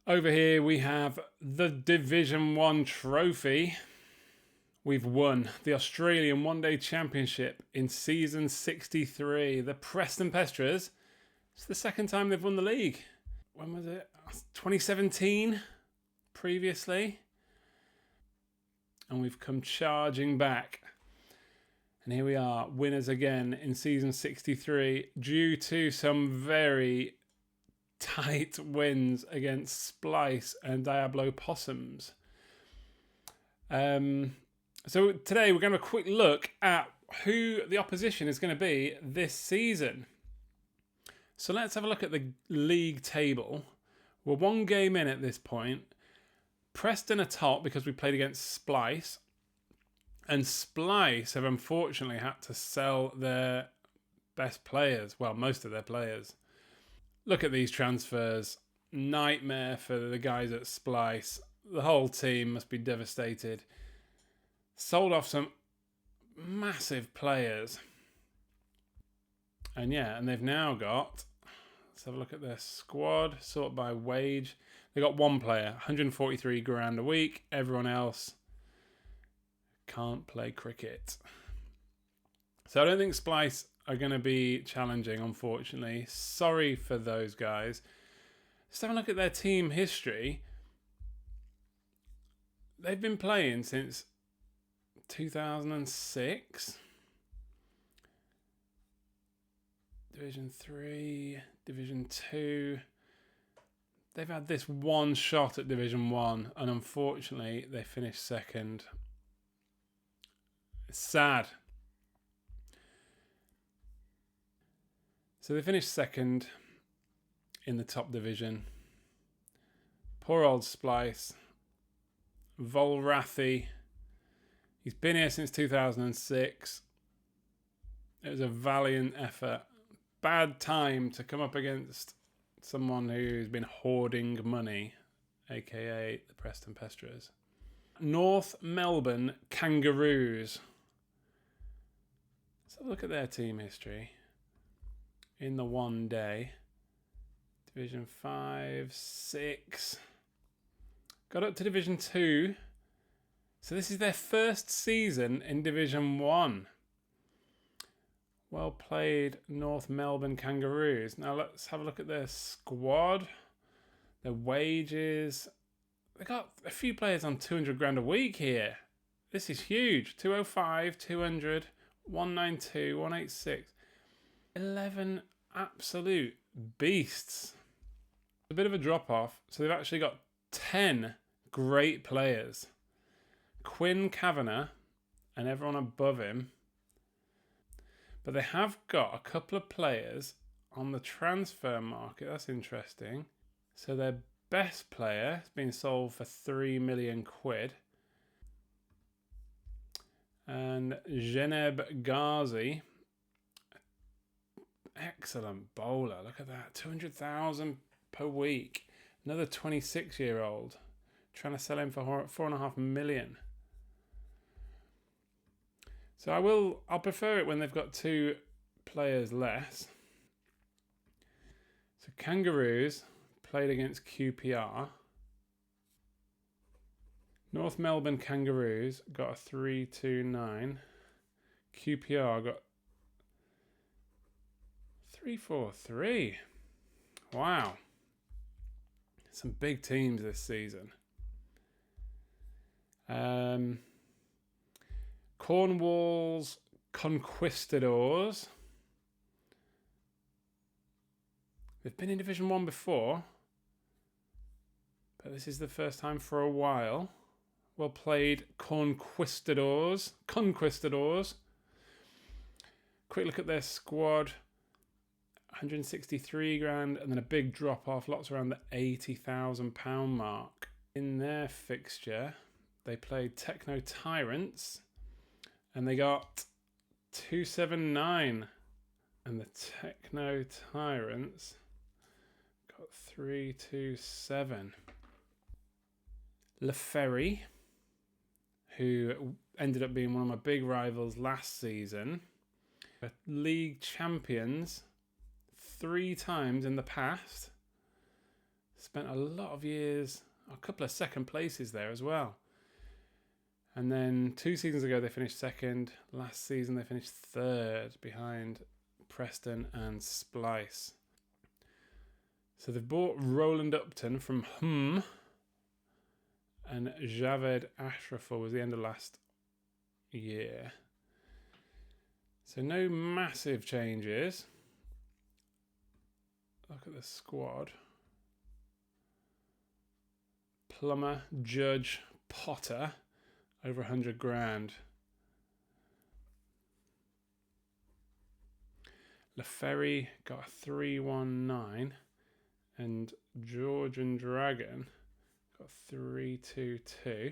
Over here we have the Division 1 trophy. We've won the Australian One Day Championship in season 63. The Preston Pestrels, it's the second time they've won the league. When was it? 2017 previously. And we've come charging back. And here we are, winners again in season 63 due to some very tight wins against Splice and Diablo Possums. So today we're going to have a quick look at who the opposition is going to be this season. So let's have a look at the league table. We're one game in at this point. Preston are top because we played against Splice. And Splice have unfortunately had to sell their best players. Well, most of their players. Look at these transfers. Nightmare for the guys at Splice. The whole team must be devastated. Sold off some massive players. And yeah, and they've now got, let's have a look at their squad, sort by wage. They got one player, 143 grand a week. Everyone else can't play cricket. So I don't think Splice are going to be challenging, unfortunately. Sorry for those guys. Let's have a look at their team history. They've been playing since 2006. Division 3, Division 2. They've had this one shot at Division 1, and unfortunately they finished second. It's sad. So they finished second in the top division. Poor old Splice. Volrathi. He's been here since 2006. It was a valiant effort. Bad time to come up against someone who's been hoarding money, aka the Preston Pestrels. North Melbourne Kangaroos. Let's have a look at their team history in the one day. Division 5, 6. Got up to Division 2. So this is their first season in Division 1. Well played, North Melbourne Kangaroos. Now let's have a look at their squad. Their wages. They got a few players on 200 grand a week here. This is huge. 205, 200, 192, 186. 11 absolute beasts. A bit of a drop off. So they've actually got 10 great players. Quinn Kavanagh and everyone above him. But they have got a couple of players on the transfer market. That's interesting. So their best player has been sold for 3 million quid. And Geneb Ghazi, excellent bowler. Look at that, 200,000 per week. Another 26-year-old trying to sell him for 4.5 million. So I'll prefer it when they've got two players less. So Kangaroos played against QPR. North Melbourne Kangaroos got a 329. QPR got 343. Wow. Some big teams this season. Cornwall's Conquistadors. They've been in Division 1 before, but this is the first time for a while. Well played, Conquistadors. Quick look at their squad. 163 grand, and then a big drop off, lots around the £80,000 mark. In their fixture, they played Techno Tyrants, and they got 279. And the Techno Tyrants got 327. LaFerry, who ended up being one of my big rivals last season, league champions 3 times in the past. Spent a lot of years, a couple of second places there as well. And then 2 seasons ago, they finished second. Last season, they finished third behind Preston and Splice. So they've bought Roland Upton from and Javed Ashraful was the end of last year. So no massive changes. Look at the squad. Plummer, Judge, Potter, over 100 grand. LaFerry got a 319, and Georgian Dragon got 322.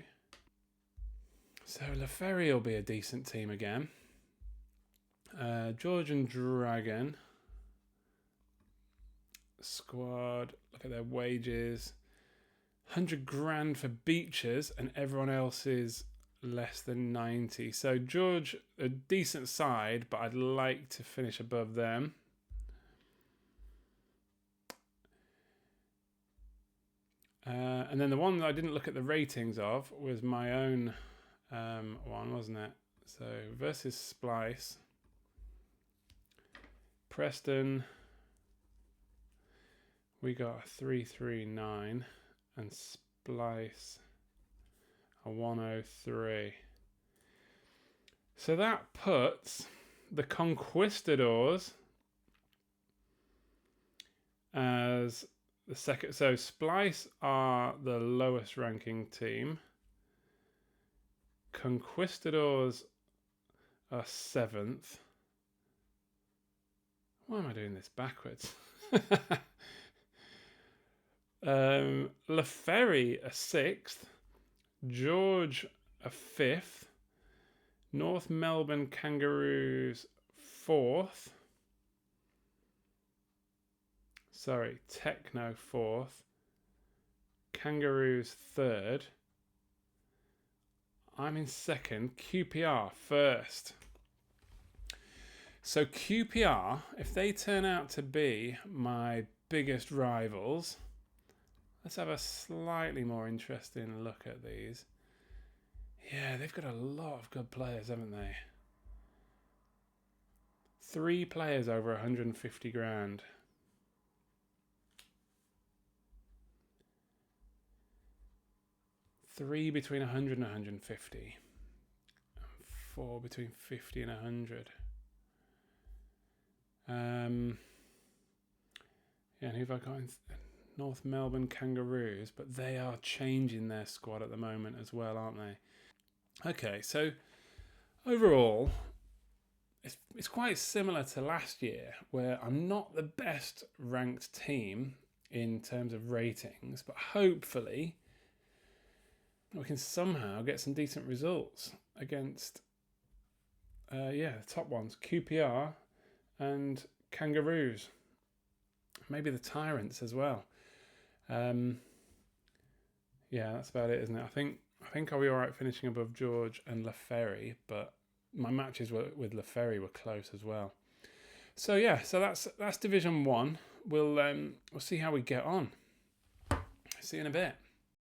So LaFerry will be a decent team again. Georgian Dragon squad, look at their wages. 100 grand for Beaches, and everyone else is less than 90. So George, a decent side, but I'd like to finish above them. And then the one that I didn't look at the ratings of was my own one, wasn't it? So versus Splice. Preston, we got a 339, and Splice a 103. So that puts the Conquistadors as the second. So Splice are the lowest ranking team. Conquistadors are 7th. Why am I doing this backwards? LaFerry a 6th. George a 5th. North Melbourne Kangaroos 4th. Sorry, Techno 4th. Kangaroos 3rd. I'm in 2nd. QPR 1st. So QPR, if they turn out to be my biggest rivals, let's have a slightly more interesting look at these. Yeah, they've got a lot of good players, haven't they? 3 players over 150 grand. 3 between 100 and 150. And 4 between 50 and 100. Yeah, and who have I got in? North Melbourne Kangaroos, but they are changing their squad at the moment as well, aren't they? Okay, so overall, it's quite similar to last year, where I'm not the best ranked team in terms of ratings, but hopefully we can somehow get some decent results against, the top ones, QPR and Kangaroos. Maybe the Tyrants as well. Yeah, that's about it, isn't it? I think I'll be all right finishing above George and LaFerry, but my matches with LaFerry were close as well. So yeah, so that's Division 1. We'll see how we get on. See you in a bit.